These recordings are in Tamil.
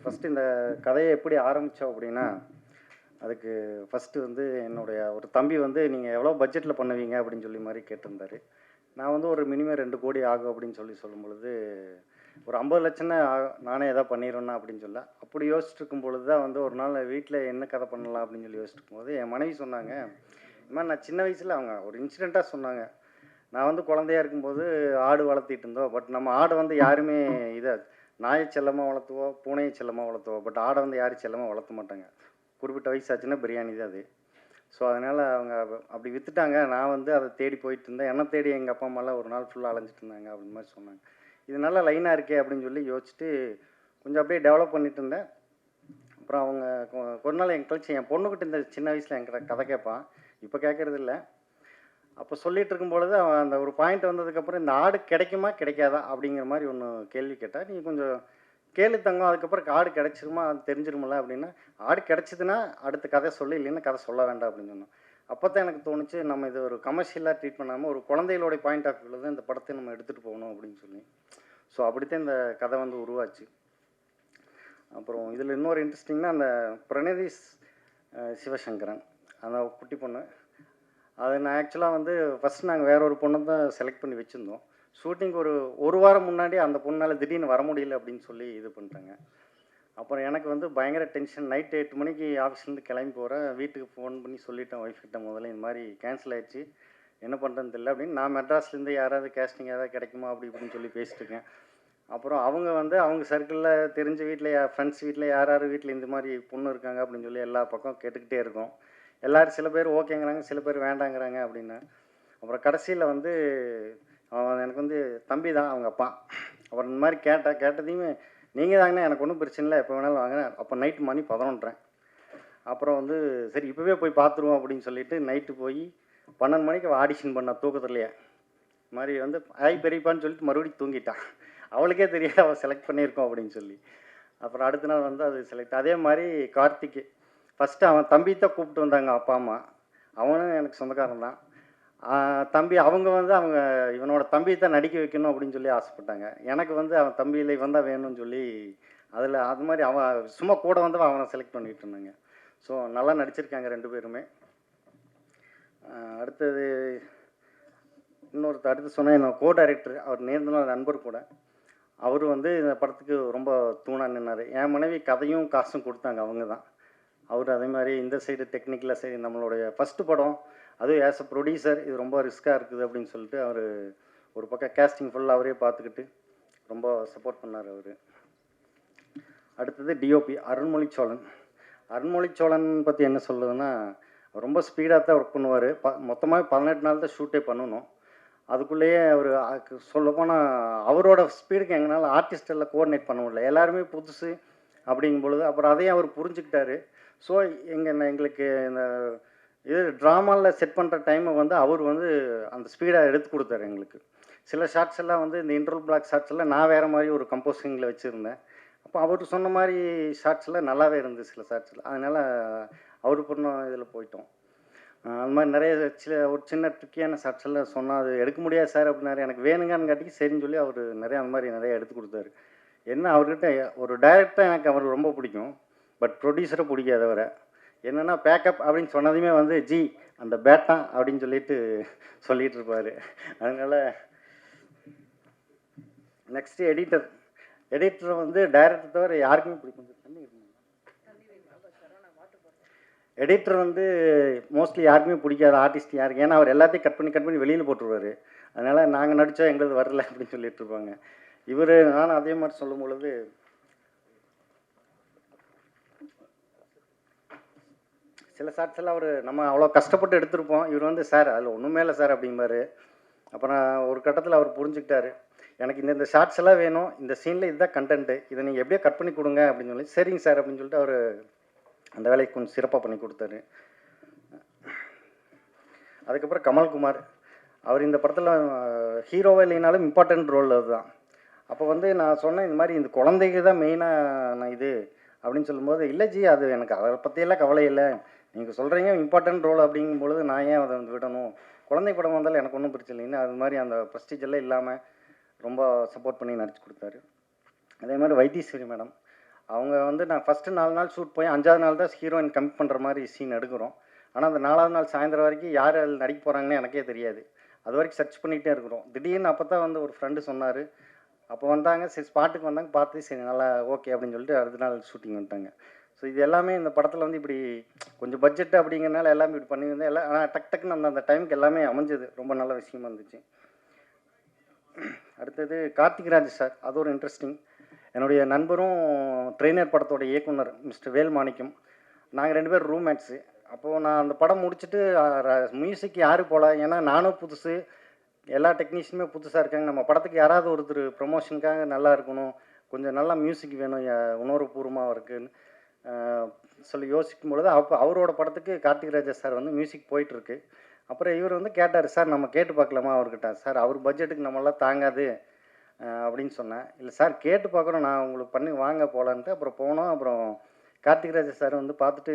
ஃபஸ்ட்டு இந்த கதையை எப்படி ஆரம்பித்தோம் அப்படின்னா, அதுக்கு ஃபஸ்ட்டு வந்து என்னுடைய ஒரு தம்பி வந்து, "நீங்கள் எவ்வளோ பட்ஜெட்டில் பண்ணுவீங்க?" அப்படின்னு சொல்லி மாரி கேட்டிருந்தாரு. நான் வந்து ஒரு மினிமம் 2,00,00,000 ஆகும் அப்படின்னு சொல்லும்பொழுது, ஒரு 50,00,000 நானே ஏதாவது பண்ணிருவேண்ணா அப்படின்னு சொல்ல. அப்படி யோசிச்சுட்டு இருக்கும் பொழுது தான் வந்து ஒரு நாள் வீட்ல என்ன கதை பண்ணலாம் அப்படின்னு சொல்லி யோசிச்சுட்டு இருக்கும்போது, என் மனைவி சொன்னாங்க, இந்த மாரி நான் சின்ன வயசுல அவங்க ஒரு இன்சிடென்ட்டா சொன்னாங்க. நான் வந்து குழந்தையா இருக்கும்போது ஆடு வளர்த்திட்டு இருந்தோம். பட் நம்ம ஆடு வந்து யாருமே இத நாய செல்லமா வளர்த்துவோம், பூனைய செல்லமா வளர்த்துவோம். பட் ஆட வந்து யாரும் செல்லமா வளர்த்த மாட்டாங்க. குறிப்பிட்ட வயசு ஆச்சுன்னா பிரியாணி தான் அது. ஸோ, அதனால அவங்க அப்படி வித்துட்டாங்க. நான் வந்து அத தேடி போயிட்டு இருந்தேன். என்ன தேடி எங்க அப்பா, அம்மாலாம் ஒரு நாள் ஃபுல்லா அலைஞ்சுட்டு இருந்தாங்க அப்படின்னு மாரி சொன்னாங்க. இது நல்ல லைனா இருக்கே அப்படின்னு சொல்லி யோசிச்சுட்டு, கொஞ்சம் அப்படியே டெவலப் பண்ணிட்டு இருந்தேன். அப்புறம் அவங்க கொஞ்ச நாள் கழிச்சு என் பொண்ணுகிட்ட இந்த சின்ன வயசுல என்கிட்ட கதை கேட்பான். இப்ப கேட்கறதில்ல. அப்ப சொல்லிட்டு இருக்கும்பொழுது, அவன் அந்த ஒரு பாயிண்ட் வந்ததுக்கப்புறம், "இந்த ஆடு கிடைக்குமா? கிடைக்காதா?" அப்படிங்கிற மாரி ஒண்ணு கேள்வி கேட்டா. "நீ கொஞ்சம் கேளு தங்கம். அதுக்கப்புறம் ஆடு கிடைச்சிருமா? அது தெரிஞ்சிரும்ல." அப்படின்னா, "ஆடு கிடைச்சதுன்னா அடுத்த கதை சொல்லு. இல்லைன்னா கதை சொல்ல வேண்டாம்." அப்படின்னு சொன்னான். அப்பதான் எனக்கு தோணுச்சு, நம்ம இது ஒரு கமர்ஷியலா ட்ரீட் பண்ணாம, ஒரு குழந்தைகளுடைய பாயிண்ட் ஆஃப் வியூல தான் இந்த படத்த நம்ம எடுத்துட்டு போகணும் அப்படின்னு சொல்லி. ஸோ, அப்படித்தான் இந்த கதை வந்து உருவாச்சு. அப்புறம் இதில இன்னொரு இன்ட்ரெஸ்டிங்னா, அந்த பிரணதி சிவசங்கரன், அந்த குட்டி பொண்ணு. அது நான் ஆக்சுவலா வந்து ஃபர்ஸ்ட் நாங்க வேற ஒரு பொண்ண தான் செலக்ட் பண்ணி வச்சிருந்தோம். ஷூட்டிங்க்கு ஒரு 1 வாரம் முன்னாடி அந்த பொண்ணால திடீர்னு வர முடியல அப்படின்னு சொல்லி இது பண்ணிட்டாங்க. அப்புறம் எனக்கு வந்து பயங்கர டென்ஷன். நைட் 8 மணிக்கு ஆஃபீஸ்லேருந்து கிளம்பி போறேன். வீட்டுக்கு ஃபோன் பண்ணி சொல்லிட்டேன் ஒய்ஃப் கிட்ட முதல்ல இந்த மாரி கேன்சல் ஆயிடுச்சு. என்ன பண்ணுறதுன்னு தெரியல அப்படின்னு. நான் மெட்ராஸ்லேருந்து யாராவது கேஸ்டிங் ஏதாவது கிடைக்குமா அப்படி இப்படின்னு சொல்லி பேசிட்டு இருக்கேன். அப்புறம் அவங்க வந்து அவங்க சர்க்கிள்ல தெரிஞ்ச வீட்ல ஃப்ரெண்ட்ஸ் வீட்ல யார் யார் வீட்ல இந்த மாரி பொண்ணு இருக்காங்க அப்படின்னு சொல்லி எல்லா பக்கம் கேட்டுக்கிட்டே இருக்கோம். எல்லாரும் சில பேர் ஓகேங்கிறாங்க, சில பேர் வேண்டாங்கிறாங்க அப்படின்னு. அப்புறம் கடைசியில வந்து அவன் எனக்கு வந்து தம்பி தான் அவங்க அப்பா. அப்புறம் இந்த மாரி கேட்டதையுமே, "நீங்க தாங்கண்ணா எனக்கு ஒண்ணும் பிரச்சனை இல்ல. எப்ப வேணாலும் வாங்க." அப்ப நைட் மணி 11:30. அப்புறம் வந்து சரி இப்பவே போய் பார்த்துருவோம் அப்படின்னு சொல்லிட்டு நைட்டு போய் 12 மணிக்கு ஆடிஷன் பண்ணா தூக்கத்திலேயே. இது மாரி வந்து ஹாய் பெரியப்பான்னு சொல்லிட்டு மறுபடியும் தூங்கிட்டான். அவளுக்கே தெரியாது அவ செலக்ட் பண்ணியிருக்கோம் அப்படின்னு சொல்லி. அப்புறம் அடுத்த நாள் வந்து அது செலக்ட். அதே மாரி கார்த்திக். ஃபர்ஸ்ட்டு அவன் தம்பி தான் கூப்பிட்டு வந்தாங்க அப்பா, அம்மா. அவனும் எனக்கு சொந்தக்காரன் தான். தம்பி அவங்க வந்து இவனோட தம்பிய தான் நடிக்க வைக்கணும் அப்படின்னு சொல்லி ஆசைப்பட்டாங்க. எனக்கு வந்து அவன் தம்பியில இவன் தான் வேணும்னு சொல்லி, அதில அது மாரி அவன் சும்மா கூட வந்தவன் அவன செலக்ட் பண்ணிட்டு இருந்தாங்க. ஸோ நல்லா நடிச்சிருக்காங்க 2 பேருமே. அடுத்தது அடுத்து சொன்னா என்னோட டைரக்டர். அவர் நேர்ந்த நாள் நண்பர் கூட. அவரு வந்து இந்த படத்துக்கு ரொம்ப தூணா நின்னாரு. என் மனைவி கதையும், காசும் குடுத்தாங்க அவங்க தான். அவரு அதே மாரி இந்த சைடு டெக்னிக்கலா சரி நம்மளுடைய ஃபர்ஸ்ட் படம். அதுவும் ஆஸ் அ ப்ரொடியூசர் இது ரொம்ப ரிஸ்க்கா இருக்குது அப்படின்னு சொல்லிட்டு அவரு ஒரு பக்கம் கேஸ்டிங் ஃபுல்லா அவரே பார்த்துக்கிட்டு ரொம்ப சப்போர்ட் பண்ணாரு அவரு. அடுத்தது டிஓபி அருண்மொழிச்சோழன். அருண்மொழிச்சோழன் பத்தி என்ன சொல்றதுன்னா, ரொம்ப ஸ்பீடா தான் ஒர்க் பண்ணுவாரு. மொத்தமாவே 18 நாள் தான் ஷூட்டே பண்ணணும். அதுக்குள்ளேயே அவரு சொல்லப்போனா அவரோட ஸ்பீடுக்கு எங்கனால ஆர்டிஸ்ட் எல்லாம் கோஆர்டினேட் பண்ண முடியல. எல்லாருமே புதுசு அப்படிங்கும் பொழுது, அப்புறம் அதையும் அவர் புரிஞ்சுக்கிட்டாரு. ஸோ எங்களுக்கு இந்த இது ட்ராமால செட் பண்ற டைம வந்து அவர் வந்து அந்த ஸ்பீடா எடுத்து குடுத்தாரு எங்களுக்கு. சில ஷாட்ஸ் எல்லாம் வந்து இந்த இன்டர்வல் பிளாக் ஷாட்ஸ் எல்லாம் நான் வேற மாரி ஒரு கம்போசிங்ல வச்சிருந்தேன். அப்ப அவரு சொன்ன மாரி ஷாட்ஸ்ல நல்லாவே இருந்தது சில ஷாட்ஸ்ல. அதனால அவரு பண்ண இதில போயிட்டோம். அது மாரி நெறைய ஒரு சின்ன ட்ரிக்கியான ஷாட்ஸ் எல்லாம் சொன்னா, "அது எடுக்க முடியாது சார்" அப்படின்னாரு. எனக்கு வேணுங்கன்னு சரின்னு சொல்லி அவரு நெறைய அந்த மாரி நெறைய எடுத்து குடுத்தாரு. என்ன அவர்கிட்ட ஒரு டைரக்டரா எனக்கு அவர ரொம்ப பிடிக்கும். பட் ப்ரொடியூசர பிடிக்காது அவர. என்னன்னா பேக்கப் அப்படின்னு சொன்னதுமே வந்து, "ஜி அந்த பேட்டான்" அப்படின்னு சொல்லிட்டு இருப்பாரு. அதனால நெக்ஸ்ட் எடிட்டர். எடிட்டர் வந்து டைரக்டர் தவிர யாருக்குமே பிடிக்கும். எடிட்டர் வந்து மோஸ்ட்லி யாருக்குமே பிடிக்காது ஆர்டிஸ்ட் யாருக்கு. ஏன்னா அவர் எல்லாத்தையும் கட் பண்ணி வெளியில போட்டுருவாரு. அதனால நாங்க நடிச்சா எங்களுது வரல அப்படின்னு சொல்லிட்டு இருப்பாங்க. நானும் அதே மாரி சொல்லும்பொழுது, சில ஷாட்ஸ் எல்லாம் நம்ம அவ்வளோ கஷ்டப்பட்டு எடுத்திருப்போம். இவர் வந்து சார் அதில் ஒன்றுமே இல்லை சார் அப்படிம்பாரு. அப்புறம் ஒரு கட்டத்தில் அவர் புரிஞ்சுக்கிட்டாரு. எனக்கு இந்த ஷாட்ஸ் எல்லாம் வேணும். இந்த சீனில் இதுதான் கண்டென்ட்டு. இதை நீங்கள் எப்படியோ கட் பண்ணி கொடுங்க அப்படின்னு சொல்லி, சரிங்க சார் அப்படின்னு சொல்லிட்டு அவர் அந்த வேலையை கொஞ்சம் சிறப்பாக பண்ணி கொடுத்தாரு. அதுக்கப்புறம் கமல்குமார். அவர் இந்த படத்தில் ஹீரோவே இல்லைனாலும் இம்பார்ட்டன்ட் ரோல் அதுதான். அப்போ வந்து நான் சொன்னேன், இந்த மாதிரி இந்த குழந்தைக்கு தான் மெயினாக நான் இது அப்படின்னு சொல்லும்போது, இல்லை ஜி அது எனக்கு அதை பற்றியெல்லாம் கவலை இல்லை. நீங்கள் சொல்கிறீங்க இம்பார்ட்டன்ட் ரோல் அப்படிங்கும் பொழுது நான் ஏன் அதை வந்து விடணும். குழந்தை படம் வந்தாலும் எனக்கு ஒன்றும் பிரச்சனை இல்லைன்னு அது மாதிரி அந்த ப்ரெஸ்டீஜ் எல்லாம் இல்லாமல் ரொம்ப சப்போர்ட் பண்ணி நடிச்சு கொடுத்தாரு. அதே மாதிரி வைத்தீஸ்வரி மேடம். அவங்க வந்து நான் ஃபஸ்ட்டு 4 நாள் ஷூட் போய் 5வது நாள் தான் ஹீரோயின் கமிட் பண்ணுற மாதிரி சீன் எடுக்கிறோம். ஆனால் அந்த 4வது நாள் சாயந்தரம் வரைக்கும் யார் அதில் நடிக்க போகிறாங்கன்னு எனக்கே தெரியாது. அது வரைக்கும் சர்ச் பண்ணிகிட்டே இருக்கிறோம். திடீர்னு அப்போ தான் வந்து ஒரு ஃப்ரெண்டு சொன்னார். அப்போ வந்தாங்க, சரி ஸ்பாட்டுக்கு வந்தாங்க, பார்த்து சரி நல்லா ஓகே அப்படின்னு சொல்லிட்டு அடுத்த நாள் ஷூட்டிங் வந்துட்டாங்க. ஸோ இது எல்லாமே இந்த படத்தில் வந்து இப்படி கொஞ்சம் பட்ஜெட் அப்படிங்கிறனால எல்லாமே இப்படி பண்ணியிருந்தேன். எல்லாம் ஆனால் டக்குன்னு அந்த டைமுக்கு எல்லாமே அமைஞ்சது. ரொம்ப நல்ல விஷயமா இருந்துச்சு. அடுத்தது கார்த்திக்ராஜ் சார், அது ஒரு இன்ட்ரெஸ்டிங். என்னுடைய நண்பரும் ட்ரெயினர் படத்தோட இயக்குனர் மிஸ்டர் வேல்மாணிக்கம். நாங்கள் 2 பேரும் ரூம்மேட்ஸு. அப்போது நான் அந்த படம் முடிச்சுட்டு மியூசிக் யார் போகலாம், ஏன்னா நானும் புதுசு, எல்லா டெக்னீஷியனுமே புதுசாக இருக்காங்க. நம்ம படத்துக்கு யாராவது ஒருத்தர் ப்ரொமோஷனுக்காக நல்லா இருக்கணும், கொஞ்சம் நல்லா மியூசிக் வேணும், உணர்வுபூர்வமாக இருக்குன்னு சொல்லி யோசிக்கும் பொழுது அப்போ அவரோட படத்துக்கு கார்த்திக்ராஜா சார் வந்து மியூசிக் போயிட்டுருக்கு. அப்புறம் இவர் வந்து கேட்டார், சார் நம்ம கேட்டு பார்க்கலாமா அவர்கிட்ட. சார் அவர் பட்ஜெட்டுக்கு நம்மளாம் தாங்காது அப்படின்னு சொன்னேன். இல்லை சார் கேட்டு பார்க்குறோம், நான் உங்களுக்கு பண்ணி வாங்க போகலான்ட்டு. அப்புறம் போனோம். அப்புறம் கார்த்திக்ராஜா சார் வந்து பார்த்துட்டு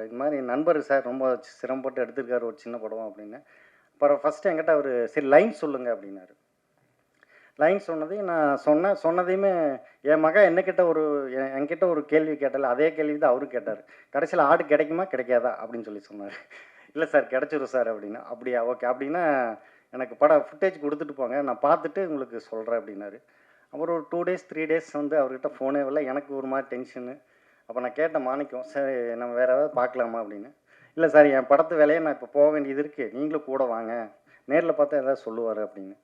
இது மாதிரி நண்பர் சார் ரொம்ப சிரமப்பட்டு எடுத்திருக்காரு ஒரு சின்ன படம் அப்படின்னு. அப்புறம் ஃபஸ்ட்டு என்கிட்ட அவர் சரி லைன் சொல்லுங்கள் அப்படின்னாரு. லைன் சொன்னதையும் நான் சொன்னதையுமே என் மகன் என்கிட்ட ஒரு கேள்வி கேட்டால அதே கேள்வி தான் அவரும் கேட்டார். கடைசியில் ஆடு கிடைக்குமா கிடைக்காதா அப்படின்னு சொல்லி சொன்னார். இல்லை சார் கிடச்சிரும் சார் அப்படின்னா. அப்படியா, ஓகே, அப்படின்னா எனக்கு படம் ஃபுட்டேஜ் கொடுத்துட்டு போங்க, நான் பார்த்துட்டு உங்களுக்கு சொல்கிறேன் அப்படின்னாரு. அப்புறம் ஒரு 2 days 3 days வந்து அவர்கிட்ட ஃபோனே வரல. எனக்கு ஒரு மாதிரி டென்ஷனு. அப்போ நான் கேட்டேன் மாணிக்கம், சரி நம்ம வேறு ஏதாவது பார்க்கலாமா அப்படின்னு. இல்லை சார் என் படத்து வேலையை நான் இப்போ போக வேண்டியது இருக்குது, நீங்களும் கூட வாங்க, நேரில் பார்த்தா ஏதாவது சொல்லுவார் அப்படின்னு.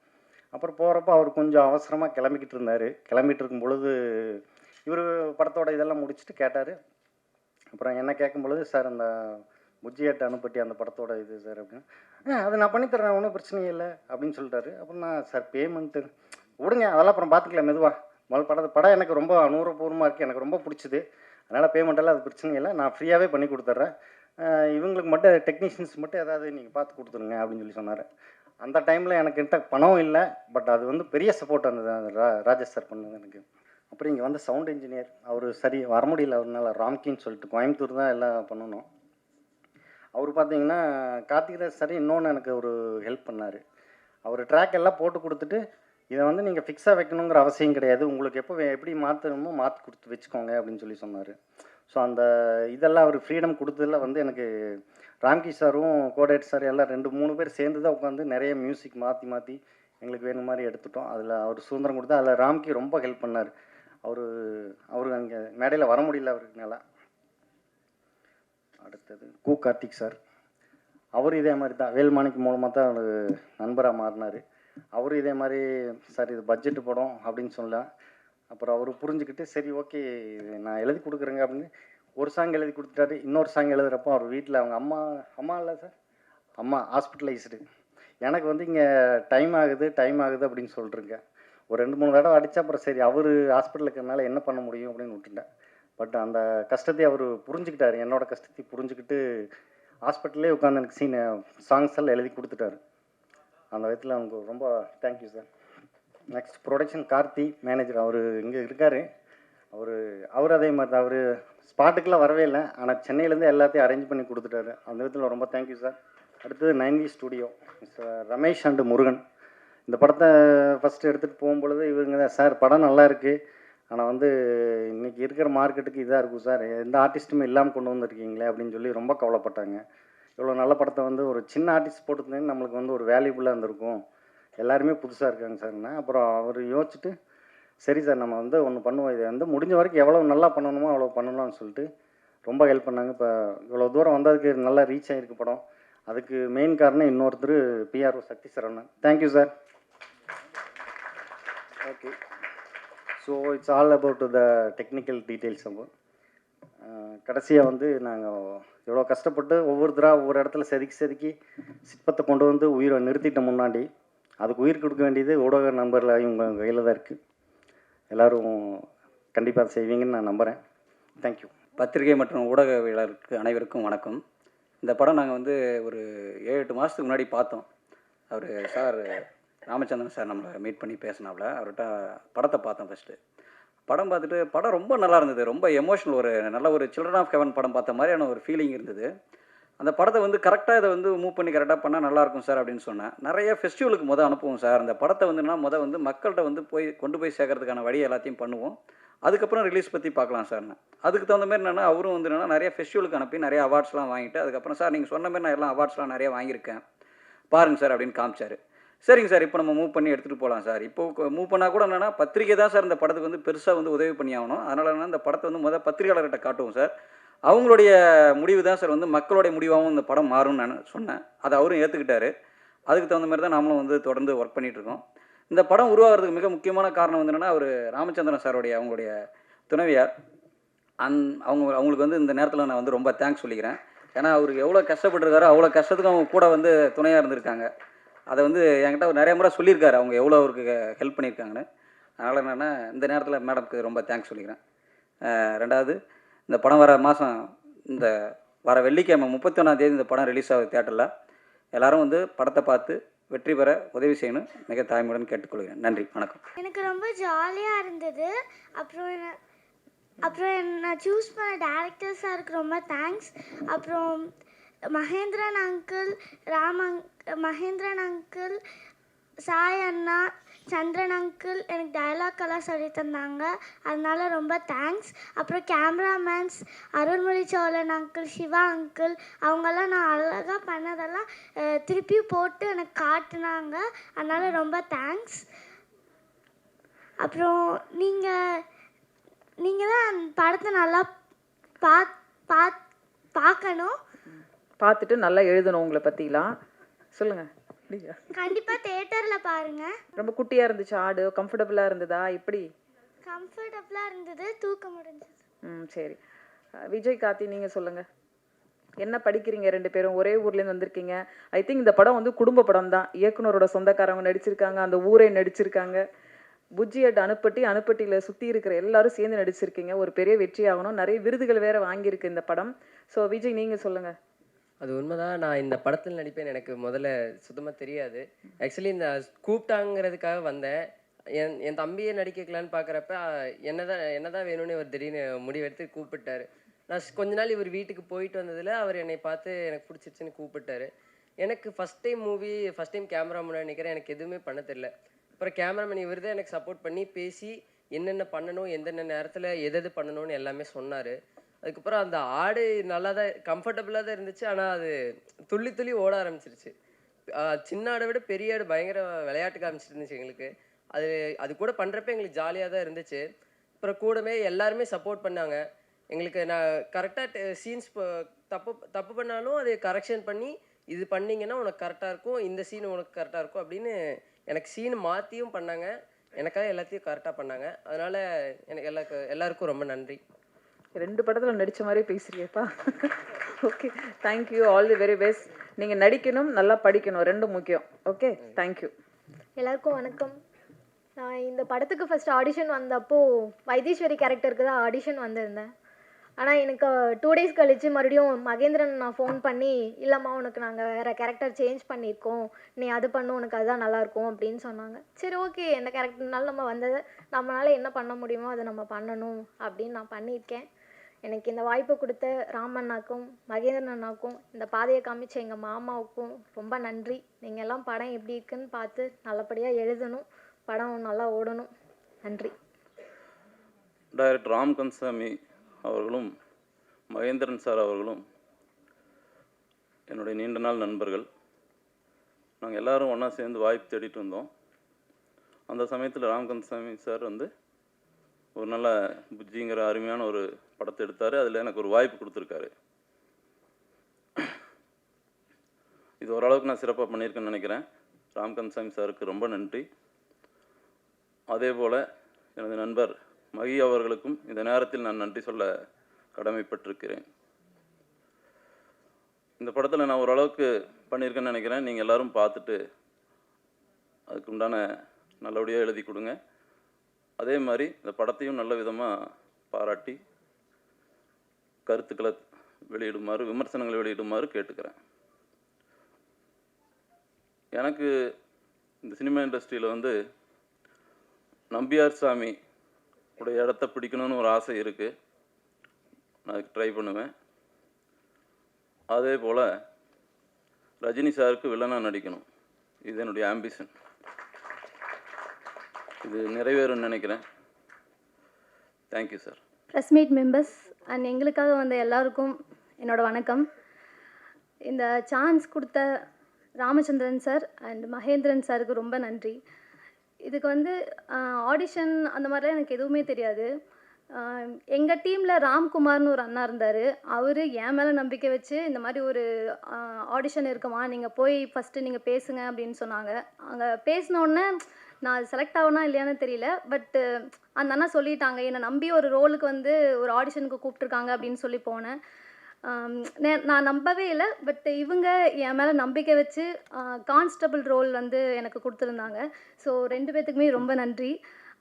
அப்புறம் போகிறப்ப அவர் கொஞ்சம் அவசரமாக கிளம்பிக்கிட்டு இருந்தார். கிளம்பிட்டு இருக்கும் பொழுது இவர் படத்தோட இதெல்லாம் முடிச்சுட்டு கேட்டார். அப்புறம் என்ன கேட்கும் பொழுது, சார் அந்த முஜியாட்ட அனுப்பட்டி அந்த படத்தோட இது சார் அப்படின்னு. அது நான் பண்ணித்தரேன், ஒன்றும் பிரச்சனையே இல்லை அப்படின்னு சொல்லிட்டாரு. அப்புறம் நான் சார் பேமெண்ட்டு விடுங்க, அதெல்லாம் அப்புறம் பார்த்துக்கலாம் மெதுவாக, முதல் படம் எனக்கு ரொம்ப அனுபவபூர்வமாக இருக்குது, எனக்கு ரொம்ப பிடிச்சிது, அதனால் பேமெண்ட்டெல்லாம் அது பிரச்சனை இல்லை, நான் ஃப்ரீயாகவே பண்ணி கொடுத்துட்றேன், இவங்களுக்கு மட்டும் டெக்னீஷியன்ஸ் மட்டும் ஏதாவது நீங்கள் பார்த்து கொடுத்துருங்க அப்படின்னு சொல்லி சொன்னார். அந்த டைமில் எனக்கு என்கிட்ட பணம் இல்லை, பட் அது வந்து பெரிய சப்போர்ட் அந்த ராஜேஷ் சார் பண்ணது எனக்கு. அப்புறம் இங்கே வந்து சவுண்ட் இன்ஜினியர், அவர் சரி வர முடியல, அவர்னால ராம்கின்னு சொல்லிட்டு கோயம்புத்தூர் தான் எல்லாம் பண்ணணும். அவர் பார்த்தீங்கன்னா கார்த்திகராஜ் சார் இன்னொன்று எனக்கு ஒரு ஹெல்ப் பண்ணார். அவர் ட்ராக் எல்லாம் போட்டு கொடுத்துட்டு, இதை வந்து நீங்கள் ஃபிக்ஸாக வைக்கணுங்கிற அவசியம் கிடையாது, உங்களுக்கு எப்படி மாற்றணுமோ மாற்றி கொடுத்து வச்சுக்கோங்க அப்படின்னு சொல்லி சொன்னார். ஸோ அந்த இதெல்லாம் அவர் ஃப்ரீடம் கொடுத்ததில் வந்து எனக்கு ராம்கி சாரும் கோடேட் சார் எல்லாம் 2-3 பேர் சேர்ந்து தான் உட்காந்து நிறைய மியூசிக் மாற்றி எங்களுக்கு வேணும் மாதிரி எடுத்துட்டோம். அதில் அவர் சுதந்திரம் கொடுத்தா. அதில் ராம்கி ரொம்ப ஹெல்ப் பண்ணார். அவர் அங்கே மேடையில் வர முடியல அவருக்குனால. அடுத்தது கார்த்திக் சார், அவர் இதே மாதிரி தான் வேல்மாணிக்கு மூலமாக தான் அவர் நண்பராக மாறினார். அவரும் இதே மாதிரி சார் இது பட்ஜெட்டு படம் அப்படின்னு சொல்லலாம். அப்புறம் அவர் புரிஞ்சுக்கிட்டு சரி ஓகே நான் எழுதி கொடுக்குறேங்க அப்படின்னு ஒரு சாங் எழுதி கொடுத்துட்டாரு. இன்னொரு சாங் எழுதுகிறப்போ அவர் வீட்டில் அவங்க அம்மா இல்லை சார், அம்மா ஹாஸ்பிட்டலைஸ்டு. எனக்கு வந்து இங்கே டைம் ஆகுது அப்படின்னு சொல்லிட்டுருங்க. ஒரு 2-3 தடவை அடித்தா அப்புறம் சரி அவர் ஹாஸ்பிட்டலுக்கு இருக்கிறனால என்ன பண்ண முடியும் அப்படின்னு விட்டுட்டேன். பட் அந்த கஷ்டத்தை அவர் புரிஞ்சுக்கிட்டார், என்னோட கஷ்டத்தை புரிஞ்சுக்கிட்டு ஹாஸ்பிட்டல்லே உட்காந்து எனக்கு சாங்ஸ் எல்லாம் எழுதி கொடுத்துட்டாரு. அந்த விதத்தில் அவங்களுக்கு ரொம்ப thank you sir. Next production Karthi manager, அவர் இங்கே இருக்கார். அவர் அதே மாதிரி தான், அவர் ஸ்பாட்டுக்கெலாம் வரவே இல்லை, ஆனால் சென்னையிலேருந்து எல்லாத்தையும் அரேஞ்ச் பண்ணி கொடுத்துட்டாரு. அந்த விதத்தில் ரொம்ப தேங்க்யூ சார். அடுத்தது 9V studio mister Ramesh and Murugan. இந்த படத்தை ஃபஸ்ட்டு எடுத்துகிட்டு போகும்பொழுது இவங்க தான், சார் படம் நல்லா இருக்குது, ஆனால் வந்து இன்றைக்கி இருக்கிற மார்க்கெட்டுக்கு இதாக இருக்கும் சார், எந்த ஆர்டிஸ்ட்டுமே இல்லாமல் கொண்டு வந்திருக்கீங்களே அப்படின்னு சொல்லி ரொம்ப கவலைப்பட்டாங்க. இவ்வளோ நல்ல படத்தை வந்து ஒரு சின்ன ஆர்டிஸ்ட் போட்டுருந்தேன்னு நம்மளுக்கு வந்து ஒரு வேல்யூபுல்லாக இருந்திருக்கும், எல்லாருமே புதுசாக இருக்காங்க சார்னா. அப்புறம் அவர் யோசிச்சுட்டு சரி சார் நம்ம வந்து ஒன்று பண்ணுவோம், இதை வந்து முடிஞ்ச வரைக்கும் எவ்வளோ நல்லா பண்ணணுமோ அவ்வளோ பண்ணணும்னு சொல்லிட்டு ரொம்ப ஹெல்ப் பண்ணாங்க. இப்போ இவ்வளோ தூரம் வந்ததுக்கு நல்லா ரீச் ஆகிருக்கு படம். அதுக்கு மெயின் காரணம் இன்னொருத்தர் PRO Sakthi Saravanan. Thank you sir. Okay, so it's all about the technical details. கடைசியாக வந்து நாங்கள் எவ்வளோ கஷ்டப்பட்டு ஒவ்வொருத்தராக ஒவ்வொரு இடத்துல செதுக்கி சிற்பத்தை கொண்டு வந்து உயிரை நிறுத்திட்ட முன்னாடி அதுக்கு உயிர் கொடுக்க வேண்டியது ஊடக நண்பர்கள் இவங்க கையில் தான் இருக்குது. எல்லோரும் கண்டிப்பாக செய்வீங்கன்னு நான் நம்புகிறேன். தேங்க்யூ. பத்திரிகை மற்றும் ஊடகவியலாளருக்கு அனைவருக்கும் வணக்கம். இந்த படம் நாங்கள் வந்து ஒரு 7-8 மாதத்துக்கு முன்னாடி பார்த்தோம். அவர் சார் ராமச்சந்திரன் சார் நம்மளை மீட் பண்ணி பேசினாப்புல, அவர்கிட்ட படத்தை பார்த்தோம். ஃபஸ்ட்டு படம் பார்த்துட்டு படம் ரொம்ப நல்லா இருந்தது, ரொம்ப எமோஷனல், ஒரு நல்ல ஒரு சில்ட்ரன் ஆஃப் ஹெவன் படம் பார்த்த மாதிரியான ஒரு ஃபீலிங் இருந்தது. அந்த படத்தை வந்து கரெக்டாக இதை வந்து மூவ் பண்ணி கரெக்டாக பண்ணால் நல்லாயிருக்கும் சார் அப்படின்னு சொன்னேன். நிறைய ஃபெஸ்டிவலுக்கு அனுப்புவோம் சார். அந்த படத்தை வந்துன்னா வந்து மக்கள்கிட்ட வந்து கொண்டு போய் சேர்க்கறதுக்கான வழி எல்லாத்தையும் பண்ணுவோம். அதுக்கப்புறம் ரிலீஸ் பற்றி பார்க்கலாம் சார்ன்னு. அதுக்கு தகுந்த மாதிரி என்னென்னா அவரும் வந்து என்னென்னா நிறைய ஃபெஸ்டிவலுக்கு அனுப்பி நிறைய அவார்ட்ஸ்லாம் வாங்கிட்டு அதுக்கப்புறம் சார் நீங்கள் சொன்ன மாதிரி நான் எல்லாம் அவார்ட்ஸ்லாம் நிறைய வாங்கியிருக்கேன் பாருங்கள் சார் அப்படின்னு காமிச்சார். சரிங்க சார், இப்போ நம்ம மூவ் பண்ணி எடுத்துகிட்டு போகலாம் சார். இப்போ மூவ் பண்ணால் கூட என்னென்னா பத்திரிக்கை தான் சார் இந்த படத்துக்கு வந்து பெருசாக வந்து உதவி பண்ணி ஆகணும். அதனால் என்ன இந்த படத்தை வந்து பத்திரிகையாளர்கிட்ட காட்டுவோம் சார். அவங்களுடைய முடிவு தான் சார் வந்து மக்களுடைய முடிவாகவும் இந்த படம் மாறும்னு நான் சொன்னேன். அதை அவரும் ஏற்றுக்கிட்டாரு. அதுக்கு தகுந்த மாதிரி தான் நாமளும் வந்து தொடர்ந்து ஒர்க் பண்ணிகிட்ருக்கோம். இந்த படம் உருவாகிறதுக்கு மிக முக்கியமான காரணம் வந்து என்னென்னா அவர் ராமச்சந்திரன் சாருடைய அவங்களுடைய துணைவியார். அவங்களுக்கு வந்து இந்த நேரத்தில் நான் வந்து ரொம்ப தேங்க்ஸ் சொல்லிக்கிறேன். ஏன்னா அவருக்கு எவ்வளோ கஷ்டப்பட்டுருக்காரோ அவ்வளோ கஷ்டத்துக்கும் அவங்க கூட வந்து துணையாக இருந்திருக்காங்க. அதை வந்து என்கிட்ட நிறைய முறை சொல்லியிருக்காரு அவங்க எவ்வளோ அவருக்கு ஹெல்ப் பண்ணியிருக்காங்கன்னு. அதனால் என்னென்னா இந்த நேரத்தில் மேடம்க்கு ரொம்ப தேங்க்ஸ் சொல்லிக்கிறேன். ரெண்டாவது, இந்த படம் இந்த வர வெள்ளிக்கிழமை 31ஆம் தேதி இந்த படம் ரிலீஸ் ஆகுது தியேட்டரில். எல்லோரும் வந்து படத்தை பார்த்து வெற்றி பெற உதவி செய்யணும் மிக தாய்மையுடன் கேட்டுக்கொள்கிறேன். நன்றி, வணக்கம். எனக்கு ரொம்ப ஜாலியாக இருந்தது. அப்புறம் நான் சூஸ் பண்ண டேரக்டர் சாருக்கு ரொம்ப தேங்க்ஸ். அப்புறம் மகேந்திரன் அங்கிள், சாய் அண்ணா, சந்திரன் அங்கிள் எனக்கு டைலாக்கெல்லாம் சொல்லி தந்தாங்க. அதனால ரொம்ப தேங்க்ஸ். அப்புறம் cameramans Arulmozhi Cholan uncle, Siva uncle, அவங்கெல்லாம் நான் அழகாக பண்ணதெல்லாம் திருப்பியும் போட்டு எனக்கு காட்டினாங்க. அதனால ரொம்ப தேங்க்ஸ். அப்புறம் நீங்கள் தான் படத்தை நல்லா பார்க்கணும், பார்த்துட்டு நல்லா எழுதணும். உங்களை பற்றிலாம் சொல்லுங்கள். கண்டிப்பாக தியேட்டரில் பாருங்கள். ரொம்ப குட்டியாக இருந்துச்சு ஆடு, கம்ஃபர்டபுளாக இருந்ததா? எப்படி? கம்ஃபர்டபுளாக இருந்தது, தூக்க முடிஞ்சது. சரி. விஜய், கார்த்தி, நீங்கள் சொல்லுங்கள். என்ன படிக்கிறீங்க? 2 பேரும் ஒரே ஊர்லேருந்து வந்திருக்கீங்க. ஐ திங்க் இந்த படம் வந்து குடும்ப படம் தான். இயக்குனரோட சொந்தக்காரங்க நடிச்சிருக்காங்க, அந்த ஊரே நடிச்சிருக்காங்க. புஜ்ஜி அட் அனுப்பட்டியில் சுற்றி இருக்கிற எல்லாரும் சேர்ந்து நடிச்சிருக்கீங்க. ஒரு பெரிய வெற்றி ஆகணும். நிறைய விருதுகள் வேறு வாங்கியிருக்கு இந்த படம். ஸோ விஜய், நீங்கள் சொல்லுங்கள். அது உண்மைதான். நான் இந்த படத்தில் நடிப்பேன் எனக்கு முதல்ல சுத்தமாக தெரியாது. ஆக்சுவலி இந்த கூப்பிட்டாங்கிறதுக்காக வந்தேன். என் தம்பியை நடிக்கலான்னு பார்க்குறப்ப என்னதான் வேணும்னு இவர் திடீர்னு முடிவெடுத்து கூப்பிட்டாரு. நான் கொஞ்ச நாள் இவர் வீட்டுக்கு போயிட்டு வந்ததில் அவர் என்னை பார்த்து எனக்கு பிடிச்சிருச்சுன்னு கூப்பிட்டாரு. எனக்கு ஃபஸ்ட் டைம் கேமரா முன்னாடி நிற்கிறேன். எனக்கு எதுவுமே பண்ண தெரியல. அப்புறம் கேமராமேன் இவர் தான் எனக்கு சப்போர்ட் பண்ணி பேசி என்னென்ன பண்ணணும், எந்தெந்த நேரத்தில் எது பண்ணணும்னு எல்லாமே சொன்னார். அதுக்கப்புறம் அந்த ஆடு நல்லா தான் கம்ஃபர்டபுளாக தான் இருந்துச்சு. ஆனால் அது துள்ளி ஓட ஆரம்பிச்சிருச்சு. சின்ன ஆடை விட பெரிய ஆடு பயங்கர விளையாட்டு காமிச்சிருந்துச்சு எங்களுக்கு. அது கூட பண்ணுறப்ப எங்களுக்கு ஜாலியாக தான் இருந்துச்சு. அப்புறம் கூடவே எல்லாருமே சப்போர்ட் பண்ணாங்க எங்களுக்கு. நான் கரெக்டாக சீன்ஸ் தப்பு பண்ணாலும் அதை கரெக்ஷன் பண்ணி இது பண்ணிங்கன்னா உனக்கு கரெக்டாக இருக்கும், இந்த சீன் உனக்கு கரெக்டாக இருக்கும் அப்படின்னு எனக்கு சீன் மாற்றியும் பண்ணாங்க. எனக்காக எல்லாத்தையும் கரெக்டாக பண்ணாங்க. அதனால் எனக்கு எல்லாருக்கும் ரொம்ப நன்றி. 2 படத்தில் நடித்த மாதிரியே பேசுறியப்பா. Okay, thank you. All the very best. நீங்கள் நடிக்கணும், நல்லா படிக்கணும், 2 முக்கியம். Okay, thank you. எல்லாருக்கும் வணக்கம். நான் இந்த படத்துக்கு ஃபஸ்ட் ஆடிஷன் வந்தப்போ வைத்தீஸ்வரி கேரக்டருக்கு தான் ஆடிஷன் வந்திருந்தேன். ஆனால் எனக்கு 2 டேஸ் கழித்து மறுபடியும் மகேந்திரன் நான் ஃபோன் பண்ணி, இல்லைம்மா உனக்கு நாங்கள் வேறு கேரக்டர் சேஞ்ச் பண்ணியிருக்கோம், நீ அது பண்ணு, உனக்கு அதுதான் நல்லாயிருக்கும் அப்படின்னு சொன்னாங்க. சரி, ஓகே, எந்த கேரக்டர்னாலும் நம்ம வந்ததை நம்மளால் என்ன பண்ண முடியுமோ அதை நம்ம பண்ணணும் அப்படின்னு நான் பண்ணியிருக்கேன். எனக்கு இந்த வாய்ப்பு கொடுத்த ராமண்ணாக்கும் மகேந்திரன் அண்ணாக்கும் இந்த பாதையை காமிச்ச எங்கள் மாமாவுக்கும் ரொம்ப நன்றி. நீங்கள் எல்லாம் படம் எப்படி இருக்குன்னு பார்த்து நல்லபடியாக எழுதணும், படம் நல்லா ஓடணும். நன்றி. டைரக்டர் ராம் கந்தசாமி அவர்களும் மகேந்திரன் சார் அவர்களும் என்னுடைய நீண்ட நாள் நண்பர்கள். நாங்கள் எல்லோரும் ஒன்றா சேர்ந்து வாய்ப்பு தேடிட்டு இருந்தோம். அந்த சமயத்தில் ராம் கந்தசாமி சார் வந்து ஒரு நல்ல புஜ்ஜிங்கிற அருமையான ஒரு படத்தை எடுத்தார். அதில் எனக்கு ஒரு வாய்ப்பு கொடுத்துருக்காரு. இது ஓரளவுக்கு நான் சிறப்பாக பண்ணியிருக்கேன்னு நினைக்கிறேன். ராம் கந்தசாமி சாருக்கு ரொம்ப நன்றி. அதே போல் எனது நண்பர் மகி அவர்களுக்கும் இந்த நேரத்தில் நான் நன்றி சொல்ல கடமைப்பட்டிருக்கிறேன். இந்த படத்தில் நான் ஓரளவுக்கு பண்ணியிருக்கேன்னு நினைக்கிறேன். நீங்கள் எல்லோரும் பார்த்துட்டு அதுக்கு உண்டான நல்லபடியாக எழுதி கொடுங்க. அதே மாதிரி இந்த படத்தையும் நல்ல விதமாக பாராட்டி கருத்துக்களை வெளியிடுமாறு, விமர்சனங்களை வெளியிடுமாறு கேட்டுக்கிறேன். எனக்கு இந்த சினிமா இண்டஸ்ட்ரியில் வந்து நம்பியார் சாமி உடைய இடத்த பிடிக்கணும்னு ஒரு ஆசை இருக்குது. நான் அதுக்கு ட்ரை பண்ணுவேன். அதே போல் ரஜினி சாருக்கு வில்லனாக நடிக்கணும். இது என்னுடைய ஆம்பிஷன். இது நிறைவேறும்னு நினைக்கிறேன். Thank you sir. Press meet members and எங்களுக்காக வந்த எல்லாருக்கும் என்னோட வணக்கம். இந்த சான்ஸ் கொடுத்த ராமச்சந்திரன் சார் அண்ட் மகேந்திரன் சாருக்கு ரொம்ப நன்றி. இதுக்கு வந்து ஆடிஷன் அந்த மாதிரிலாம் எனக்கு எதுவுமே தெரியாது. எங்கள் டீமில் ராம்குமார்னு ஒரு அண்ணா இருந்தார். அவர் என் மேலே நம்பிக்கை வச்சு இந்த மாதிரி ஒரு ஆடிஷன் இருக்குமா, நீங்கள் போய் ஃபஸ்ட்டு நீங்கள் பேசுங்க அப்படின்னு சொன்னாங்க. அங்கே பேசினோடனே நான் செலக்ட் ஆகணும் இல்லையான்னு தெரியல, பட்டு அந்த அண்ணா சொல்லிட்டாங்க, என்னை நம்பி ஒரு ரோலுக்கு வந்து ஒரு ஆடிஷனுக்கு கூப்பிட்ருக்காங்க அப்படின்னு சொல்லி போனேன். நான் நம்பவே இல்லை, பட் இவங்க என் மேலே நம்பிக்கை வச்சு கான்ஸ்டபிள் ரோல் வந்து எனக்கு கொடுத்துருந்தாங்க. ஸோ 2 பேர்த்துக்குமே ரொம்ப நன்றி.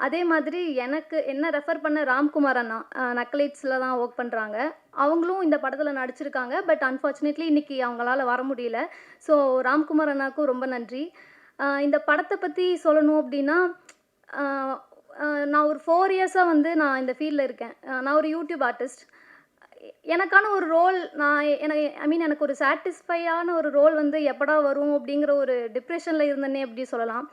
அதே மாதிரி எனக்கு என்ன ரெஃபர் பண்ண ராம்குமார் அண்ணா நக்கலைட்ஸில் தான் ஒர்க் பண்ணுறாங்க. அவங்களும் இந்த படத்தில் நடிச்சிருக்காங்க. பட் அன்ஃபார்ச்சுனேட்லி இன்றைக்கி அவங்களால வர முடியல. ஸோ ராம்குமார் அண்ணாவுக்கும் ரொம்ப நன்றி. இந்த படத்தை பற்றி சொல்லணும் அப்படின்னா, நான் ஒரு 4 இயர்ஸாக வந்து நான் இந்த ஃபீல்டில் இருக்கேன். நான் ஒரு யூடியூப் ஆர்டிஸ்ட். எனக்கான ஒரு ரோல் எனக்கு ஒரு சாட்டிஸ்ஃபையான ஒரு ரோல் வந்து எப்படா வரும் அப்படிங்கிற ஒரு டிப்ரெஷனில் இருந்தேனே அப்படி சொல்லலாம்.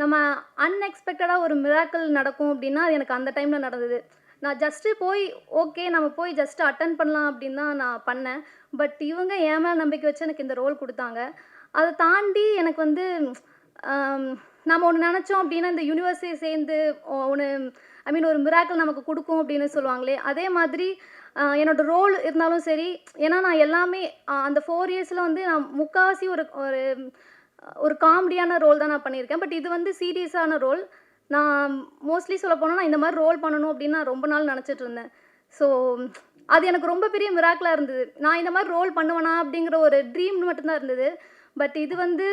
நம்ம அன்எக்ஸ்பெக்டடாக ஒரு மிராக்கிள் நடக்கும் அப்படின்னா அது எனக்கு அந்த டைமில் நடந்தது. நான் ஜஸ்ட்டு போய் ஓகே நம்ம போய் ஜஸ்ட்டு அட்டன் பண்ணலாம் அப்படின்னு தான் நான் பண்ணேன். பட் இவங்க என் மேலே நம்பிக்கை வச்சு எனக்கு இந்த ரோல் கொடுத்தாங்க. அதை தாண்டி எனக்கு வந்து நம்ம ஒன்று நினச்சோம் அப்படின்னா இந்த யூனிவர்ஸே சேர்ந்து ஒரு மிராக்கிள் நமக்கு கொடுக்கும் அப்படின்னு சொல்லுவாங்களே, அதே மாதிரி என்னோடய ரோல் இருந்தாலும் சரி. ஏன்னா நான் எல்லாமே அந்த 4 இயர்ஸில் வந்து நான் முக்கால்வாசி ஒரு காமெடியான ரோல் தான் நான் பண்ணியிருக்கேன். பட் இது வந்து சீரியஸான ரோல். நான் மோஸ்ட்லி சொல்ல போனால் நான் இந்த மாதிரி ரோல் பண்ணணும் அப்படின்னு நான் ரொம்ப நாள் நினச்சிட்டு இருந்தேன். ஸோ அது எனக்கு ரொம்ப பெரிய மிராக்கிளாக இருந்தது. நான் இந்த மாதிரி ரோல் பண்ணுவேனா அப்படிங்கிற ஒரு ட்ரீம் மட்டும்தான் இருந்தது. பட் இது வந்து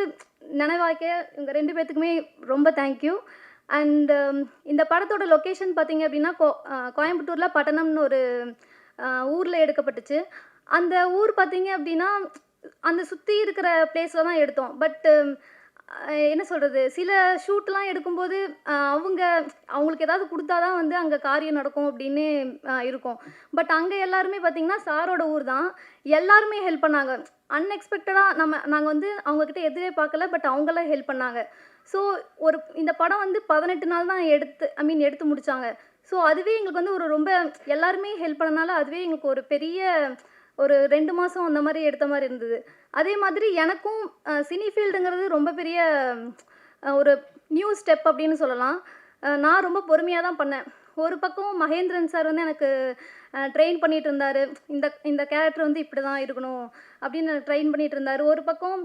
நினைவாக்க இவங்க 2 பேர்த்துக்குமே ரொம்ப தேங்க்யூ. அண்ட் இந்த படத்தோட லொக்கேஷன் பார்த்திங்க அப்படின்னா கோயம்புத்தூரில் பட்டணம்னு ஒரு ஊரில் எடுக்கப்பட்டுச்சு. அந்த ஊர் பார்த்திங்க அப்படின்னா அந்த சுற்றி இருக்கிற பிளேஸில் தான் எடுத்தோம். பட்டு என்ன சொல்கிறது, சில ஷூட்லாம் எடுக்கும்போது அவங்களுக்கு ஏதாவது கொடுத்தா தான் வந்து அங்கே காரியம் நடக்கும் அப்படின்னு இருக்கும். பட் அங்கே எல்லாருமே பார்த்திங்கன்னா சாரோட ஊர் தான். எல்லாருமே ஹெல்ப் பண்ணாங்க. அன்எக்ஸ்பெக்டடாக நாங்கள் வந்து அவங்கக்கிட்ட எதிரே பார்க்கல, பட் அவங்களாம் ஹெல்ப் பண்ணாங்க. ஸோ இந்த படம் வந்து 18 நாள் தான் எடுத்து முடித்தாங்க. ஸோ அதுவே எங்களுக்கு வந்து ரொம்ப எல்லாருமே ஹெல்ப் பண்ணனால அதுவே எங்களுக்கு ஒரு பெரிய 2 மாதம் அந்த மாதிரி எடுத்த மாதிரி இருந்தது. அதே மாதிரி எனக்கும் சினி ஃபீல்டுங்கிறது ரொம்ப பெரிய ஒரு நியூ ஸ்டெப் அப்படின்னு சொல்லலாம். நான் ரொம்ப பொறுமையாக தான் பண்ணேன். ஒரு பக்கம் மகேந்திரன் சார் வந்து எனக்கு ட்ரெயின் பண்ணிகிட்டு இருந்தார். இந்த கேரக்டர் வந்து இப்படி தான் இருக்கணும் அப்படின்னு ட்ரெயின் பண்ணிகிட்டு இருந்தார். ஒரு பக்கம்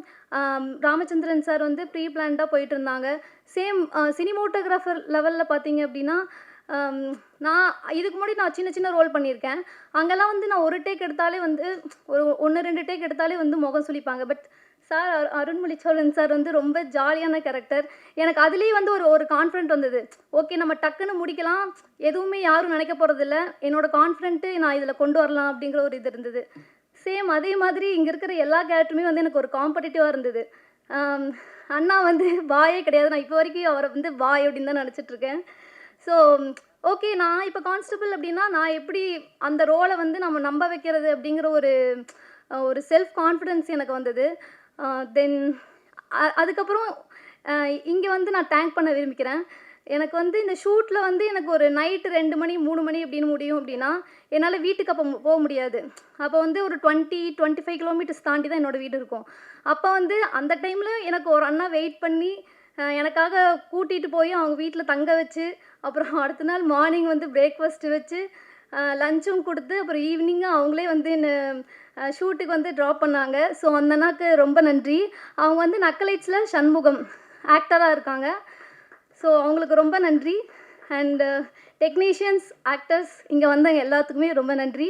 ராமச்சந்திரன் சார் வந்து ப்ரீ பிளான்டாக போயிட்டு இருந்தாங்க. சேம் சினிமோட்டோகிராஃபர் லெவலில் பார்த்தீங்க அப்படின்னா நான் இதுக்கு முன்னாடி நான் சின்ன ரோல் பண்ணியிருக்கேன். அங்கெல்லாம் வந்து நான் ஒரு டேக் எடுத்தாலே வந்து ஒரு 1-2 டேக் எடுத்தாலே வந்து முகம் சுளிப்பாங்க. பட் சார் அருண்மொழிச்சோழன் சார் வந்து ரொம்ப ஜாலியான கேரக்டர். எனக்கு அதுலேயே வந்து ஒரு கான்ஃபிடென்ட் வந்தது. ஓகே நம்ம டக்குன்னு முடிக்கலாம், எதுவுமே யாரும் நினைக்க போகிறதில்ல, என்னோடய கான்ஃபிடென்ட்டு நான் இதில் கொண்டு வரலாம் அப்படிங்கிற ஒரு இது இருந்தது. சேம் அதே மாதிரி இங்கே இருக்கிற எல்லா கேரக்டருமே வந்து எனக்கு ஒரு காம்படிட்டிவாக இருந்தது. அண்ணா வந்து பாயே கிடையாது. நான் இப்போ வரைக்கும் அவரை வந்து பாய் அப்படின்னு தான் நினச்சிட்ருக்கேன். ஸோ ஓகே நான் இப்போ கான்ஸ்டபிள் அப்படின்னா நான் எப்படி அந்த ரோலை வந்து நம்ம நம்ப வைக்கிறது அப்படிங்கிற ஒரு செல்ஃப் கான்ஃபிடென்ஸ் எனக்கு வந்தது. தென் அதுக்கப்புறம் இங்கே வந்து நான் தேங்க் பண்ண விரும்பிக்கிறேன். எனக்கு வந்து இந்த ஷூட்டில் வந்து எனக்கு ஒரு நைட்டு 2 மணி 3 மணி அப்படின்னு முடியும் அப்படின்னா என்னால் வீட்டுக்கு அப்போ போக முடியாது. அப்போ வந்து ஒரு 20-25 கிலோமீட்டர்ஸ் தாண்டி தான் என்னோடய வீடு இருக்கும். அப்போ வந்து அந்த டைமில் எனக்கு ஒரு அண்ணா வெயிட் பண்ணி எனக்காக கூட்டிகிட்டு போய் அவங்க வீட்டில் தங்க வச்சு, அப்புறம் அடுத்த நாள் மார்னிங் வந்து பிரேக்ஃபாஸ்ட்டு வச்சு லஞ்சும் கொடுத்து, அப்புறம் ஈவினிங்கு அவங்களே வந்து என்னை ஷூட்டுக்கு வந்து ட்ராப் பண்ணாங்க. ஸோ அந்த அண்ணாக்கு ரொம்ப நன்றி. அவங்க வந்து நக்கலைட்ஸில் சண்முகம் ஆக்டராக இருக்காங்க. ஸோ அவங்களுக்கு ரொம்ப நன்றி. அண்டு டெக்னீஷியன்ஸ், ஆக்டர்ஸ், இங்கே வந்தவங்க எல்லாத்துக்குமே ரொம்ப நன்றி.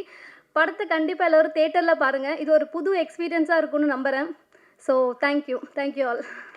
படத்தை கண்டிப்பாக எல்லோரும் தேட்டரில் பாருங்கள். இது ஒரு புது எக்ஸ்பீரியன்ஸாக இருக்கும்னு நம்புகிறேன். So thank you all.